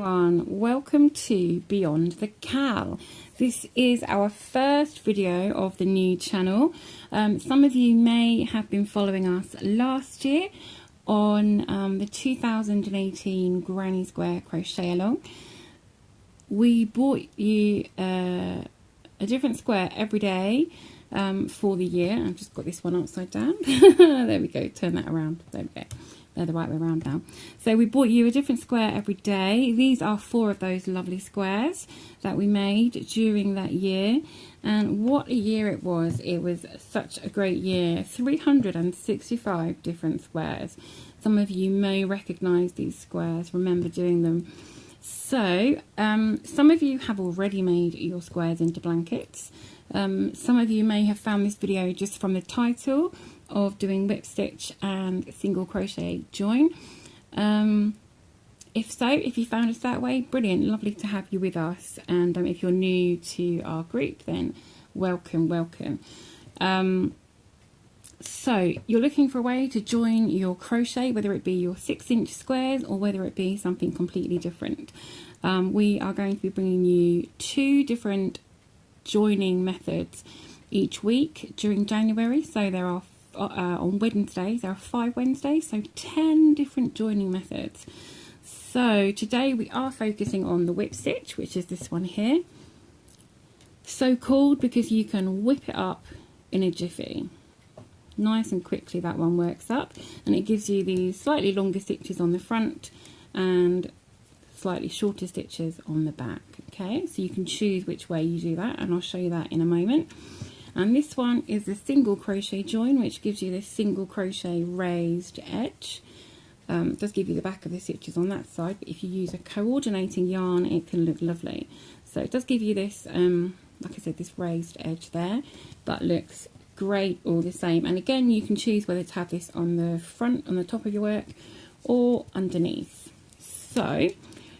everyone, welcome to Beyond the Cal. This is our first video of the new channel. Some of you may have been following us last year on the 2018 Granny Square Crochet Along. We bought you a different square every day for the year. I've just got this one upside down. There we go, turn that around. There we go. They're the right way around now. So we bought you a different square every day. These are 4 of those lovely squares that we made during that year. And what a year it was. It was such a great year. 365 different squares. Some of you may recognise these squares, remember doing them. So some of you have already made your squares into blankets. Some of you may have found this video just from the title of doing whip stitch and single crochet join. If so, if you found us that way, brilliant, lovely to have you with us. And if you're new to our group, then welcome. So you're looking for a way to join your crochet, whether it be your 6-inch squares or whether it be something completely different. We are going to be bringing you 2 different joining methods each week during January. So there are on Wednesdays, there are 5 Wednesdays, so 10 different joining methods. So today we are focusing on the whip stitch, which is this one here. So called because you can whip it up in a jiffy. Nice and quickly that one works up, and it gives you these slightly longer stitches on the front and slightly shorter stitches on the back. Okay, so you can choose which way you do that, and I'll show you that in a moment. And this one is the single crochet join, which gives you this single crochet raised edge. It does give you the back of the stitches on that side, but if you use a coordinating yarn, it can look lovely. So it does give you this, like I said, this raised edge there, but looks great all the same. And again, you can choose whether to have this on the front, on the top of your work, or underneath. So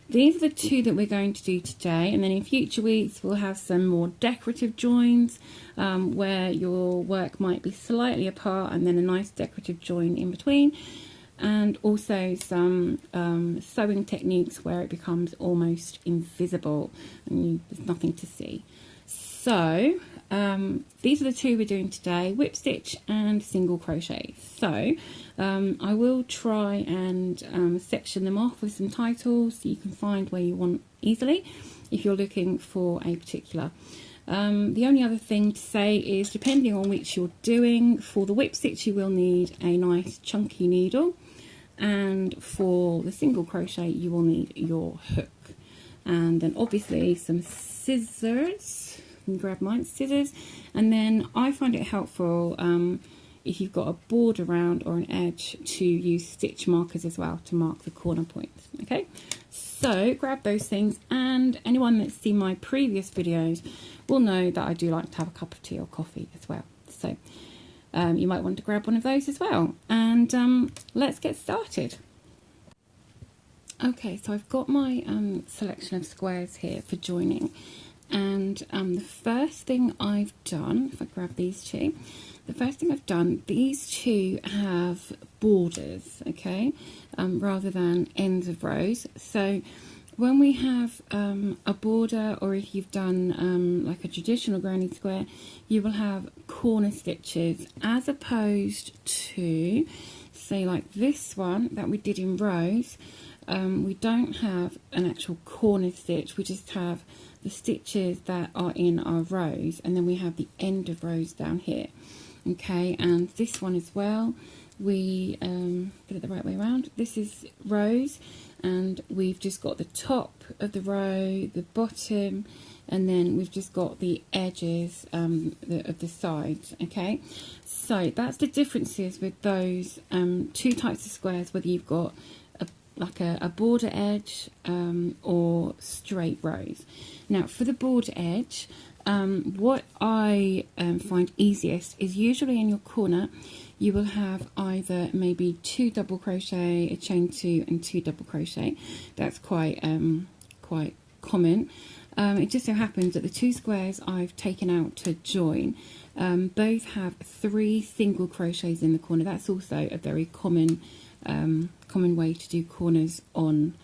these are the 2 that we're going to do today, and then in future weeks we'll have some more decorative joins where your work might be slightly apart and then a nice decorative join in between, and also some sewing techniques where it becomes almost invisible and there's nothing to see. So these are the 2 we're doing today, whip stitch and single crochet. So I will try and section them off with some titles so you can find where you want easily if you're looking for a particular. The only other thing to say is, depending on which you're doing, for the whip stitch you will need a nice chunky needle, and for the single crochet you will need your hook, and then obviously some scissors. You can grab mine, scissors, and then I find it helpful if you've got a border around or an edge to use stitch markers as well to mark the corner points. Okay, so grab those things, and anyone that's seen my previous videos will know that I do like to have a cup of tea or coffee as well. So you might want to grab one of those as well, and let's get started. Okay, so I've got my selection of squares here for joining, and the first thing I've done, if I grab these 2, the first thing I've done, these 2 have borders, okay, rather than ends of rows. So when we have a border, or if you've done like a traditional granny square, you will have corner stitches, as opposed to, say, like this one that we did in rows. We don't have an actual corner stitch, we just have the stitches that are in our rows, and then we have the end of rows down here. Okay, and this one as well, we put it the right way around. This is rows, and we've just got the top of the row, the bottom, and then we've just got the edges of the sides. Okay, so that's the differences with those 2 types of squares, whether you've got like a border edge or straight rows. Now for the border edge, what I find easiest is usually in your corner you will have either maybe 2 double crochet, a chain 2 and 2 double crochet. That's quite common. It just so happens that the 2 squares I've taken out to join both have 3 single crochets in the corner. That's also a very common way to do corners on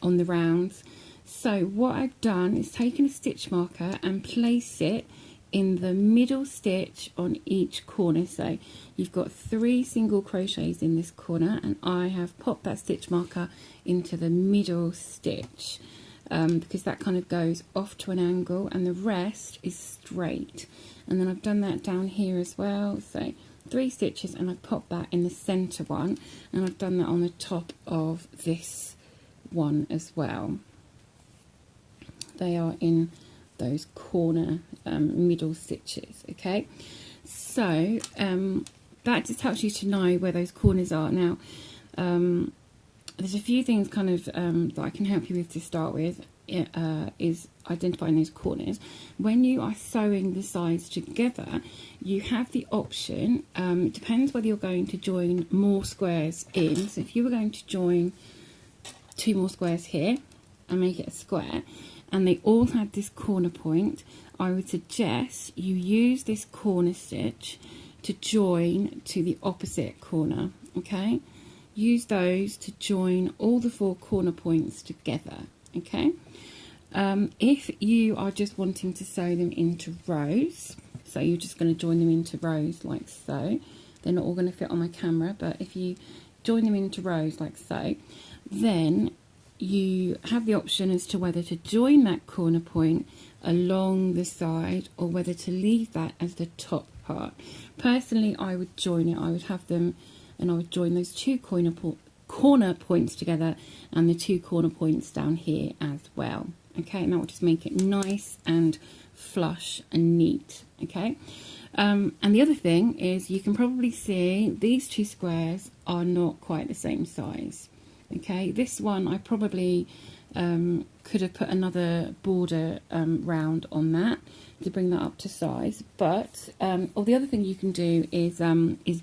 on the rounds. So what I've done is taken a stitch marker and place it in the middle stitch on each corner. So you've got 3 single crochets in this corner, and I have popped that stitch marker into the middle stitch because that kind of goes off to an angle and the rest is straight. And then I've done that down here as well, so 3 stitches, and I've popped that in the center one, and I've done that on the top of this one as well. They are in those corner middle stitches. Okay, so that just helps you to know where those corners are. Now there's a few things kind of that I can help you with to start with. Is identifying those corners. When you are sewing the sides together, you have the option, it depends whether you're going to join more squares in. So if you were going to join 2 more squares here and make it a square, and they all had this corner point, I would suggest you use this corner stitch to join to the opposite corner. Okay, use those to join all the 4 corner points together. Okay, if you are just wanting to sew them into rows, so you're just going to join them into rows like so, they're not all going to fit on my camera, but if you join them into rows like so, then you have the option as to whether to join that corner point along the side or whether to leave that as the top part. Personally, I would join it. I would have them, and I would join those 2 corner points together and the 2 corner points down here as well. Okay, and that will just make it nice and flush and neat. Okay, and the other thing is you can probably see these 2 squares are not quite the same size. Okay, this one I probably could have put another border round on that to bring that up to size, but or the other thing you can do is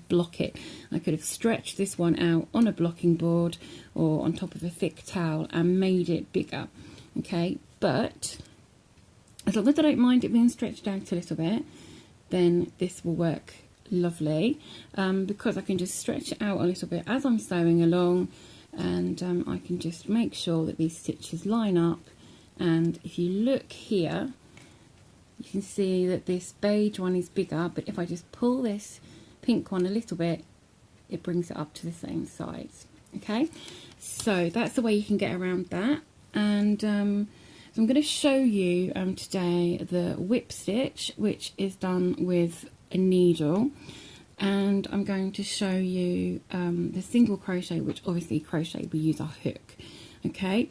block it. I could have stretched this one out on a blocking board or on top of a thick towel and made it bigger. Okay, but as long as I don't mind it being stretched out a little bit, then this will work lovely, because I can just stretch it out a little bit as I'm sewing along, and I can just make sure that these stitches line up. And if you look here, you can see that this beige one is bigger, but if I just pull this pink one a little bit, it brings it up to the same size. Okay, so that's the way you can get around that. And so I'm going to show you today the whip stitch, which is done with a needle, and I'm going to show you the single crochet, which obviously crochet we use our hook. Okay,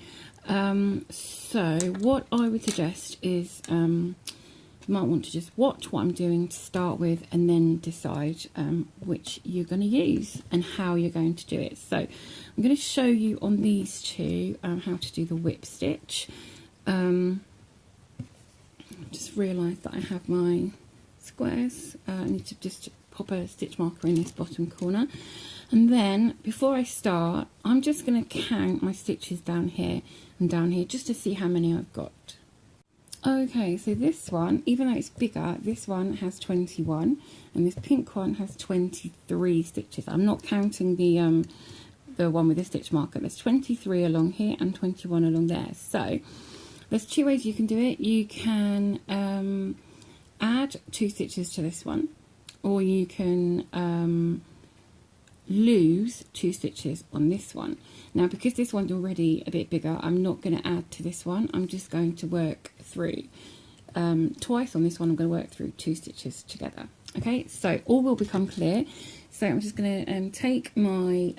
so what I would suggest is you might want to just watch what I'm doing to start with, and then decide which you're going to use and how you're going to do it. So I'm going to show you on these 2 how to do the whip stitch. Just realised that I have my squares. I need to just pop a stitch marker in this bottom corner, and then before I start, I'm just going to count my stitches down here and down here just to see how many I've got. Okay, so this one, even though it's bigger, this one has 21, and this pink one has 23 stitches. I'm not counting the one with the stitch marker. There's 23 along here and 21 along there. So there's 2 ways you can do it. You can add 2 stitches to this one, or you can lose 2 stitches on this one. Now, because this one's already a bit bigger, I'm not going to add to this one. I'm just going to work through twice on this one. I'm going to work through 2 stitches together. Okay, so all will become clear. So I'm just going to take my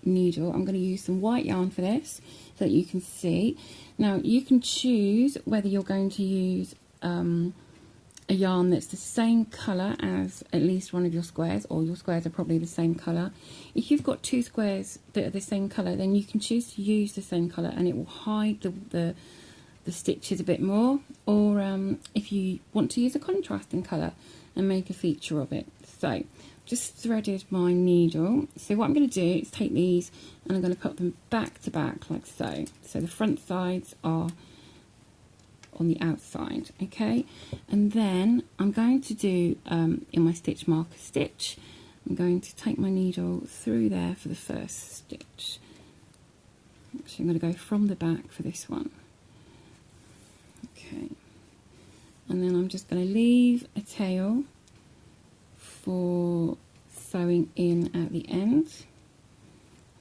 needle. I'm going to use some white yarn for this so that you can see. Now, you can choose whether you're going to use a yarn that's the same colour as at least one of your squares, or your squares are probably the same colour. If you've got 2 squares that are the same colour, then you can choose to use the same colour and it will hide the stitches a bit more, or if you want to use a contrasting colour and make a feature of it. So just threaded my needle. So what I'm going to do is take these and I'm going to put them back to back like so. So the front sides are on the outside. Okay, and then I'm going to do in my stitch marker stitch, I'm going to take my needle through there for the first stitch. Actually, I'm going to go from the back for this one. Okay, and then I'm just going to leave a tail for sewing in at the end.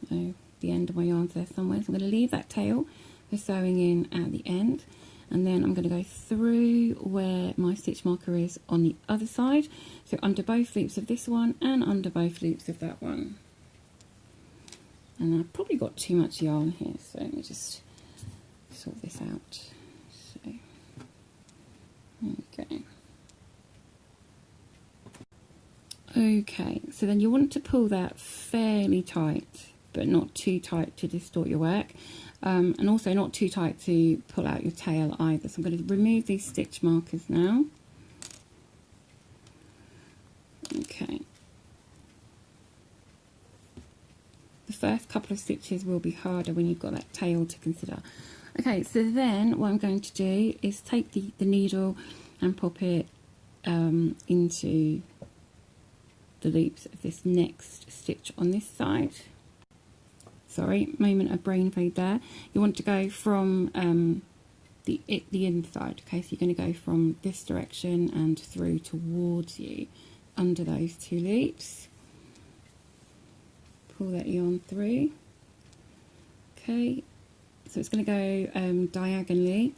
So the end of my yarn's there somewhere, so I'm going to leave that tail for sewing in at the end, and then I'm going to go through where my stitch marker is on the other side, so under both loops of this one and under both loops of that one. And I've probably got too much yarn here, so let me just sort this out. So there we go. Okay, so then you want to pull that fairly tight, but not too tight to distort your work, and also not too tight to pull out your tail either. So I'm going to remove these stitch markers now. Okay. The first couple of stitches will be harder when you've got that tail to consider. Okay, so then what I'm going to do is take the needle and pop it into the loops of this next stitch on this side. Sorry, moment of brain fade there. You want to go from the inside. Okay, so you're going to go from this direction and through towards you under those two loops. Pull that yarn through. Okay, so it's going to go diagonally,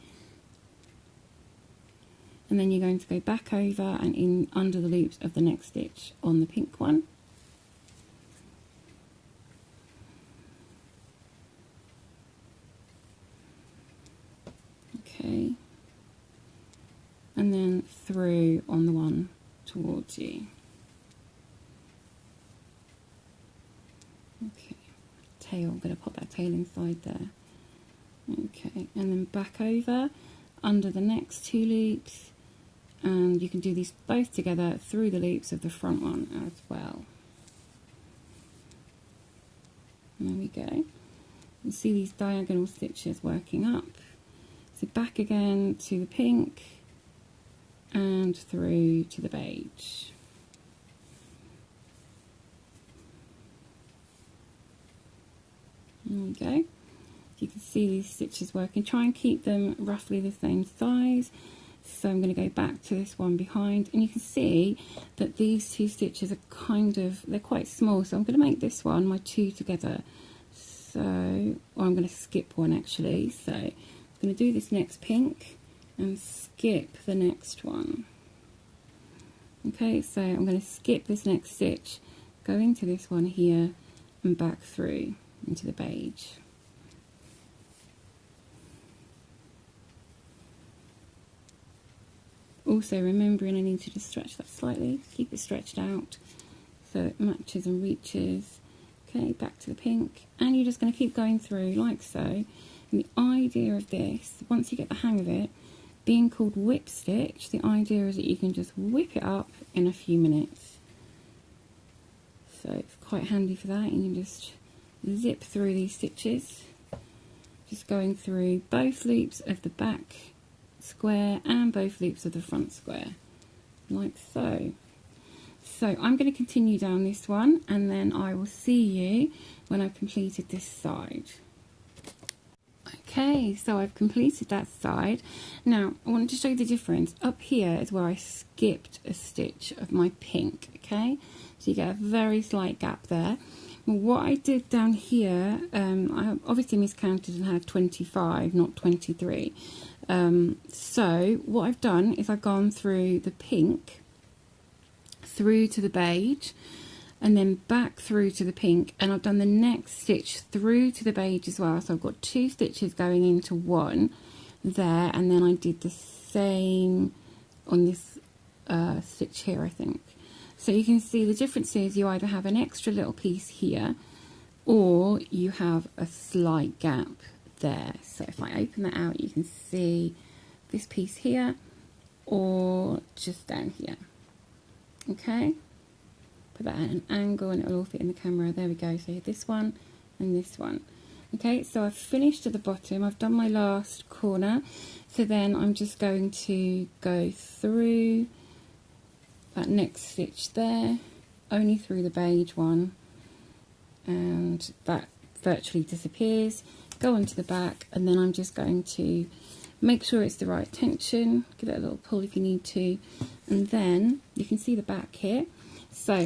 and then you're going to go back over and in under the loops of the next stitch on the pink one. Okay, and then through on the one towards you. Okay, tail, I'm going to pop that tail inside there. Okay, and then back over under the next two loops, and you can do these both together through the loops of the front one as well. There we go. You see these diagonal stitches working up. So back again to the pink and through to the beige. There we go. You can see these stitches working. Try and keep them roughly the same size. So I'm going to go back to this one behind, and you can see that these two stitches are they're quite small. So I'm going to make this one my two together. So, or I'm going to skip one actually. So I'm going to do this next pink and skip the next one. Okay, so I'm going to skip this next stitch, go into this one here and back through into the beige. Also remembering I need to just stretch that slightly, keep it stretched out so it matches and reaches. Okay, back to the pink, and you're just going to keep going through like so. And the idea of this, once you get the hang of it, being called whip stitch, the idea is that you can just whip it up in a few minutes. So it's quite handy for that, and you just zip through these stitches, just going through both loops of the back square and both loops of the front square, like so. So I'm going to continue down this one, and then I will see you when I've completed this side. Okay, so I've completed that side. Now I want to show you the difference. Up here is where I skipped a stitch of my pink, okay? So you get a very slight gap there. What I did down here, I obviously miscounted and had 25, not 23. So what I've done is I've gone through the pink, through to the beige, and then back through to the pink, and I've done the next stitch through to the beige as well. So I've got two stitches going into one there, and then I did the same on this stitch here, I think. So you can see the difference is you either have an extra little piece here, or you have a slight gap there. So if I open that out, you can see this piece here, or just down here. Okay, put that at an angle and it'll all fit in the camera. There we go. So this one and this one. Okay, so I've finished at the bottom. I've done my last corner. So then I'm just going to go through that next stitch there, only through the beige one, and that virtually disappears. go onto the back, and then I'm just going to make sure it's the right tension, give it a little pull if you need to, and then you can see the back here. So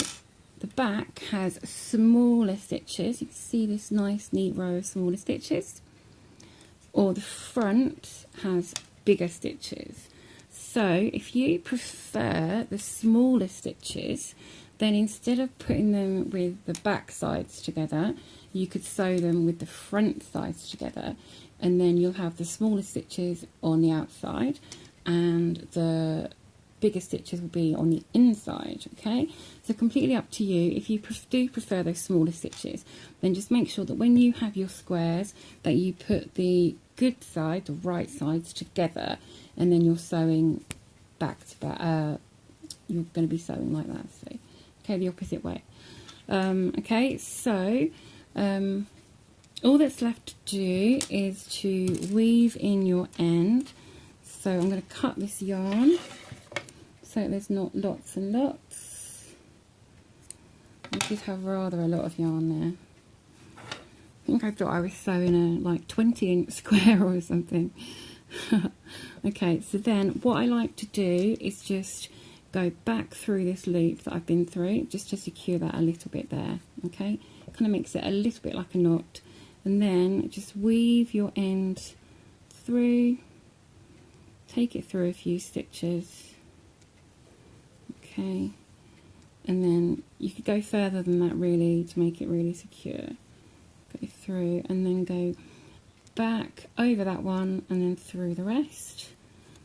the back has smaller stitches. You can see this nice neat row of smaller stitches, or the front has bigger stitches. So if you prefer the smaller stitches, then instead of putting them with the back sides together, you could sew them with the front sides together, and then you'll have the smaller stitches on the outside and the bigger stitches will be on the inside. Okay, so completely up to you. If you do prefer those smaller stitches, then just make sure that when you have your squares that you put the good side, the right sides together, and then you're sewing back to back. You're going to be sewing like that, so okay, the opposite way. Okay, so all that's left to do is to weave in your end. So I'm going to cut this yarn so there's not lots and lots. I did have rather a lot of yarn there. I think I thought I was sewing a like 20-inch square or something. Okay, so then what I like to do is just go back through this loop that I've been through, just to secure that a little bit there. Okay, kind of makes it a little bit like a knot, and then just weave your end through, take it through a few stitches. Okay, and then you could go further than that really to make it really secure. Go through and then go back over that one and then through the rest.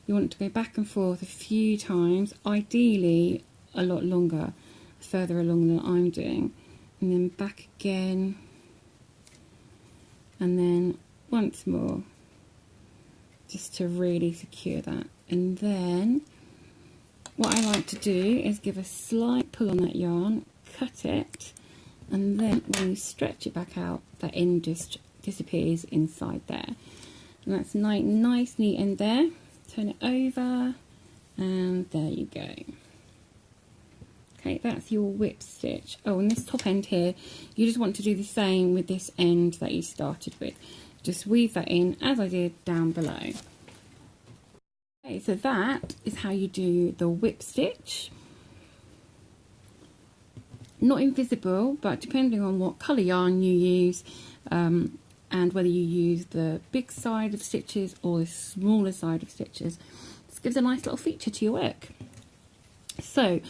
You want to go back and forth a few times, ideally a lot longer, further along than I'm doing, and then back again, and then once more, just to really secure that. And then what I like to do is give a slight pull on that yarn, cut it, and then when you stretch it back out, that end just disappears inside there. And that's nice neat end there. Turn it over, and there you go. Okay, that's your whip stitch. Oh, and this top end here, you just want to do the same with this end that you started with. Just weave that in as I did down below. Okay, so that is how you do the whip stitch. Not invisible, but depending on what colour yarn you use, and whether you use the big side of stitches or the smaller side of stitches, this gives a nice little feature to your work. So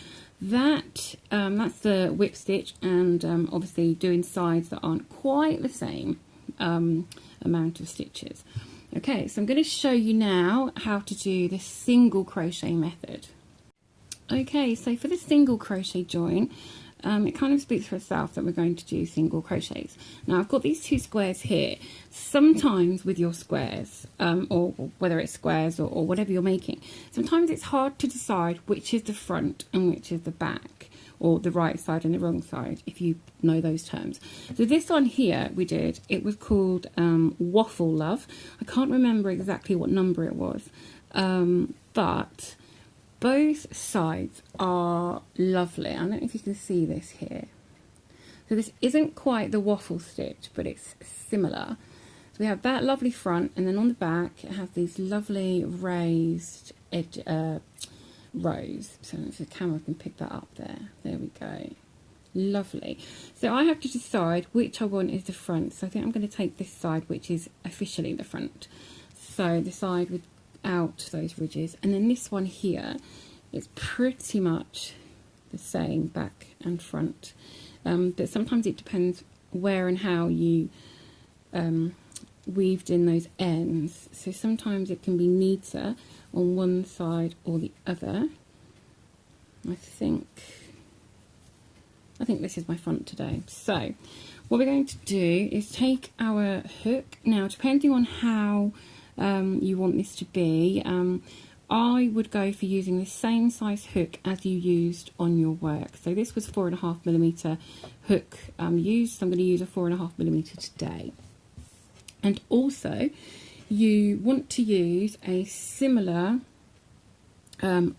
that's the whip stitch, and obviously doing sides that aren't quite the same amount of stitches. Okay, so I'm going to show you now how to do the single crochet method. Okay, so for the single crochet join, it kind of speaks for itself that we're going to do single crochets. Now I've got these two squares here. Sometimes with your squares, or whether it's squares or whatever you're making, sometimes it's hard to decide which is the front and which is the back, or the right side and the wrong side, if you know those terms. So this one here we did, it was called Waffle Love. I can't remember exactly what number it was, but both sides are lovely. I don't know if you can see this here. So this isn't quite the waffle stitch, but it's similar. So we have that lovely front, and then on the back it has these lovely raised edge rows. So if the camera can pick that up there. There we go. Lovely. So I have to decide which I want is the front. So I think I'm going to take this side, which is officially the front. So the side with out those ridges, and then this one here is pretty much the same back and front, but sometimes it depends where and how you weaved in those ends. So sometimes it can be neater on one side or the other. I think this is my front today. So what we're going to do is take our hook. Now, depending on how you want this to be, I would go for using the same size hook as you used on your work. So this was 4.5mm hook used, so I'm going to use a 4.5mm today. And also you want to use a similar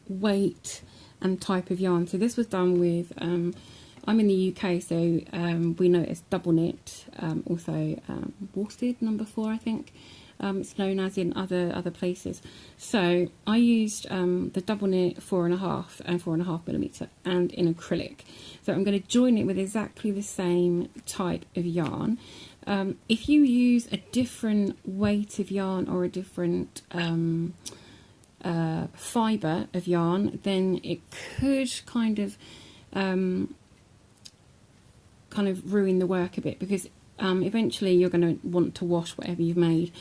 weight and type of yarn. So this was done with I'm in the UK, so we know it's double knit, also worsted #4, I think. It's known as in other places. So I used the double knit 4.5 and 4.5mm and in acrylic. So I'm going to join it with exactly the same type of yarn. If you use a different weight of yarn or a different fibre of yarn, then it could kind of ruin the work a bit, because eventually you're going to want to wash whatever you've made,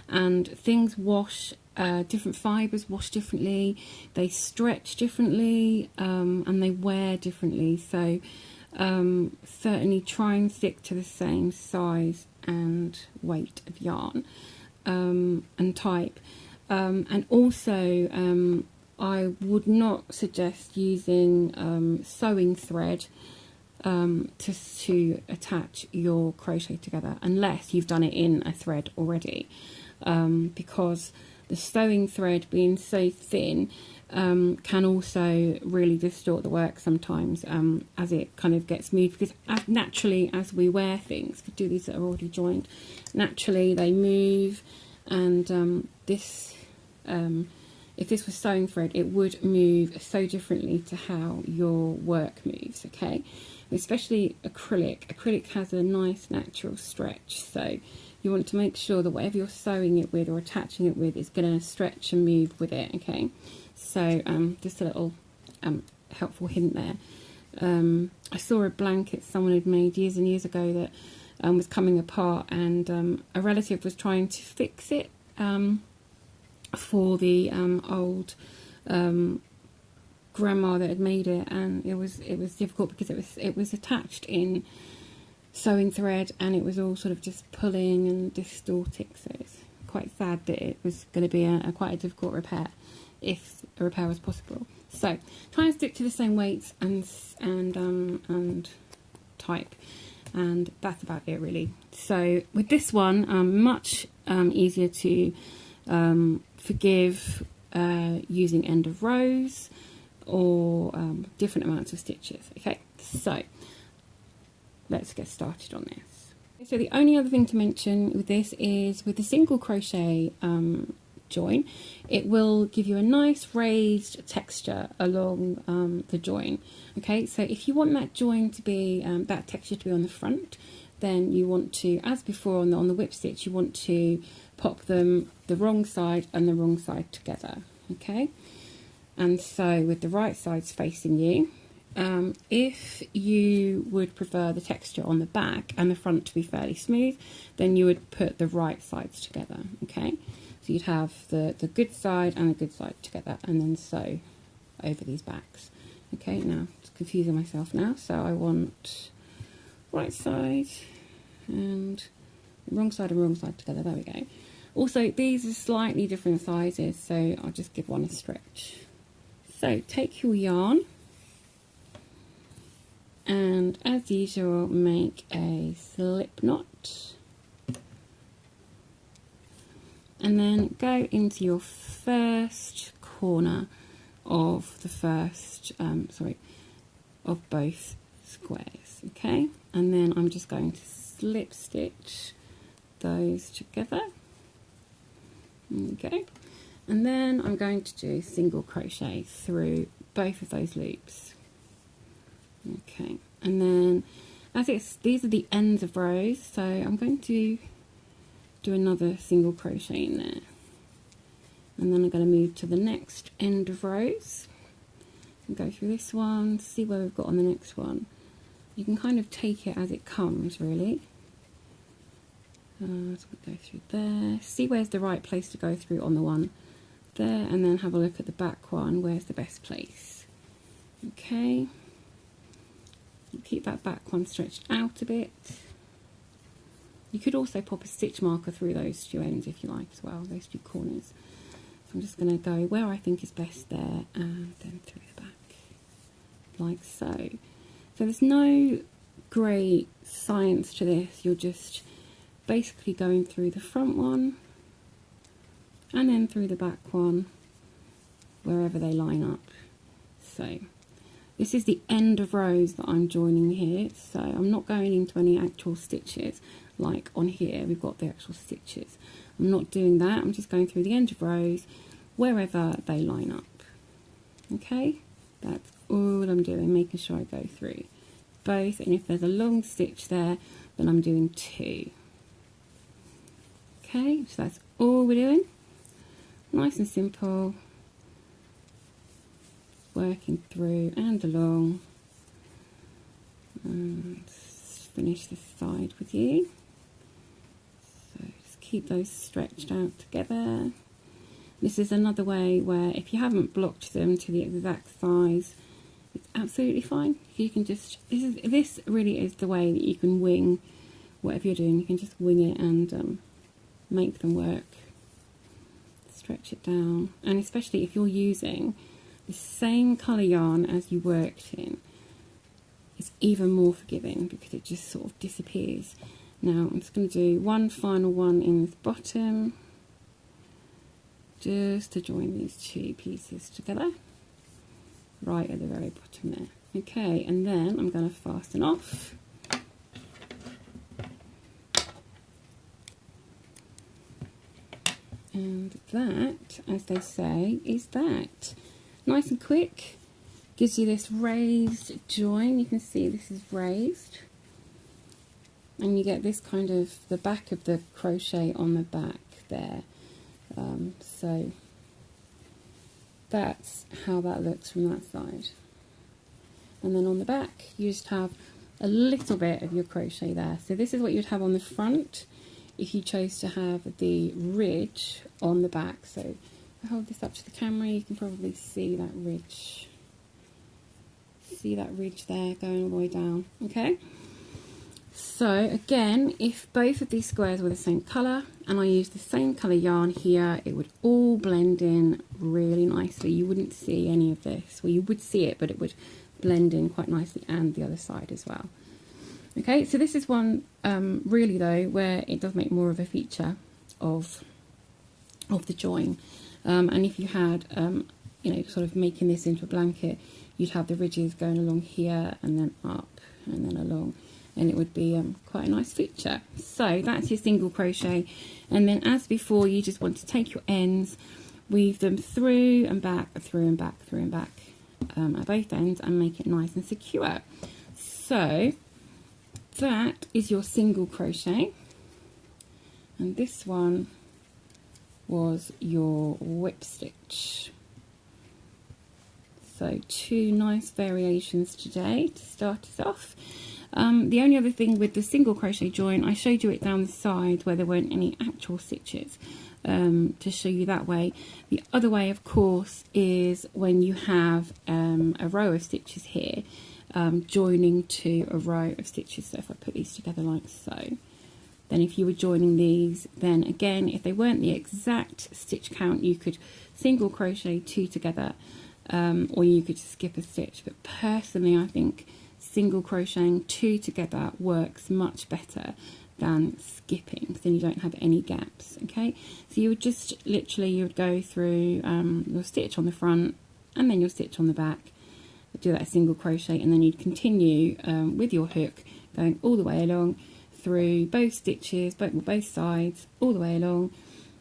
and things wash, different fibres wash differently, they stretch differently, and they wear differently. So certainly try and stick to the same size and weight of yarn and type. And also I would not suggest using sewing thread to attach your crochet together unless you've done it in a thread already, because the sewing thread being so thin can also really distort the work sometimes, as it kind of gets moved, because naturally as we wear things, do these that are already joined, naturally they move, and this if this was sewing thread, it would move so differently to how your work moves, okay? Especially acrylic. Acrylic has a nice natural stretch, so you want to make sure that whatever you're sewing it with or attaching it with is going to stretch and move with it, okay? So just a little helpful hint there. I saw a blanket someone had made years and years ago that was coming apart, and a relative was trying to fix it for the old grandma that had made it, and it was difficult because it was attached in sewing thread, and it was all sort of just pulling and distorting. So it's quite sad that it was going to be quite a difficult repair, if a repair was possible. So try and stick to the same weights and type, and that's about it really. So with this one, much easier to forgive using end of rows or different amounts of stitches. Okay, so let's get started on this. So the only other thing to mention with this is with the single crochet join, it will give you a nice raised texture along the join. Okay, so if you want that join to be that texture to be on the front, then you want to, as before on the whip stitch, you want to pop them the wrong side and the wrong side together. Okay, and so with the right sides facing you, if you would prefer the texture on the back and the front to be fairly smooth, then you would put the right sides together. Okay, so you'd have the good side and the good side together, and then sew over these backs. Okay, now it's confusing myself now, so I want right side and wrong side and wrong side together. There we go. Also, these are slightly different sizes, so I'll just give one a stretch. So take your yarn and, as usual, make a slip knot, and then go into your first corner of the first of both squares. Okay, and then I'm just going to slip stitch those together. Okay, and then I'm going to do single crochet through both of those loops. Okay, and then these are the ends of rows, so I'm going to do another single crochet in there, and then I'm going to move to the next end of rows and go through this one, see where we've got on the next one. You can kind of take it as it comes, really. So we'll go through there, see where's the right place to go through on the one there, and then have a look at the back one, where's the best place. Okay, keep that back one stretched out a bit. You could also pop a stitch marker through those two ends if you like as well, those two corners. So I'm just going to go where I think is best there, and then through the back, like so. So there's no great science to this, you're just basically going through the front one and then through the back one wherever they line up. So This is the end of rows that I'm joining here, so I'm not going into any actual stitches like on here. We've got the actual stitches. I'm not doing that. I'm just going through the end of rows wherever they line up. Okay, that's all I'm doing, making sure I go through both, and if there's a long stitch there, then I'm doing 2. Okay, so that's all we're doing. Nice and simple, working through and along. And finish this side with you. So just keep those stretched out together. This is another way where if you haven't blocked them to the exact size, it's absolutely fine. You can just, this really is the way that you can wing whatever you're doing. You can just wing it and make them work. Stretch it down, and especially if you're using the same colour yarn as you worked in, it's even more forgiving because it just sort of disappears. Now I'm just going to do one final one in this bottom, just to join these 2 pieces together, right at the very bottom there. Okay, and then I'm going to fasten off. And that, as they say, is that. Nice and quick, gives you this raised join. You can see this is raised. And you get this kind of, the back of the crochet on the back there. So that's how that looks from that side. And then on the back, you just have a little bit of your crochet there. So this is what you'd have on the front if you chose to have the ridge on the back. So if I hold this up to the camera, you can probably see that ridge. See that ridge there going all the way down. Okay. So again, if both of these squares were the same colour and I used the same colour yarn here, it would all blend in really nicely. You wouldn't see any of this. Well, you would see it, but it would blend in quite nicely, and the other side as well. Okay, so this is one really though where it does make more of a feature of the join. And if you had, you know, sort of making this into a blanket, you'd have the ridges going along here and then up and then along, and it would be quite a nice feature. So that's your single crochet, and then as before, you just want to take your ends, weave them through and back, through and back, through and back at both ends, and make it nice and secure. So that is your single crochet, and this one was your whip stitch. So 2 nice variations today to start us off. The only other thing with the single crochet join, I showed you it down the side where there weren't any actual stitches, to show you that way. The other way, of course, is when you have a row of stitches here, joining to a row of stitches. So if I put these together like so, then if you were joining these, then again, if they weren't the exact stitch count, you could single crochet 2 together, or you could skip a stitch. But personally, I think single crocheting 2 together works much better than skipping, because then you don't have any gaps. Okay, so you would just literally, you would go through your stitch on the front and then your stitch on the back, do that single crochet, and then you'd continue with your hook going all the way along through both stitches, both sides, all the way along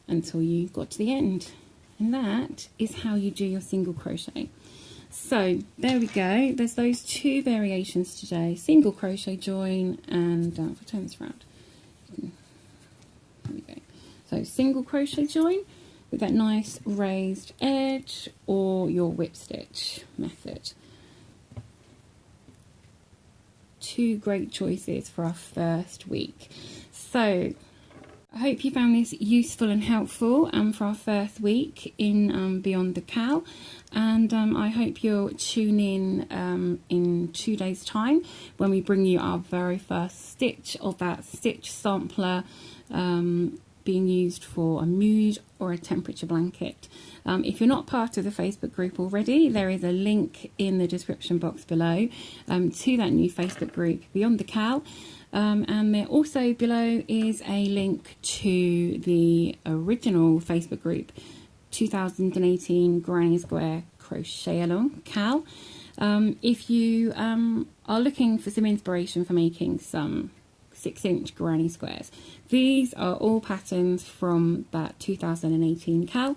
until you got to the end. And that is how you do your single crochet. So there we go, there's those 2 variations today, single crochet join, and if I turn this around, there we go. So single crochet join with that nice raised edge, or your whip stitch method. 2 great choices for our first week. So I hope you found this useful and helpful for our first week in Beyond the Cow, and I hope you'll tune in 2 days time when we bring you our very first stitch of that stitch sampler being used for a mood or a temperature blanket. If you're not part of the Facebook group already, there is a link in the description box below to that new Facebook group, Beyond the Cow. And there also below is a link to the original Facebook granny square crochet along Cal. If you are looking for some inspiration for making some 6-inch granny squares, these are all patterns from that 2018 cal.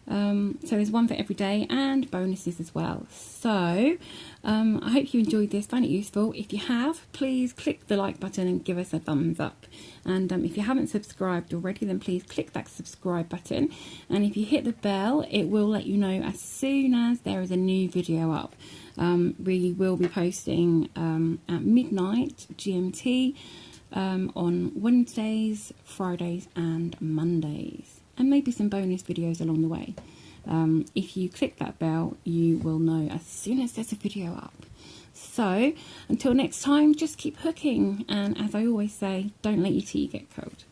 So there's one for every day and bonuses as well. So I hope you enjoyed this, found it useful. If you have, please click the like button and give us a thumbs up. And if you haven't subscribed already, then please click that subscribe button. And if you hit the bell, it will let you know as soon as there is a new video up. We will be posting at midnight GMT on Wednesdays, Fridays and Mondays. And maybe some bonus videos along the way. If you click that bell, you will know as soon as there's a video up. So, until next time, just keep hooking. And as I always say, don't let your tea get cold.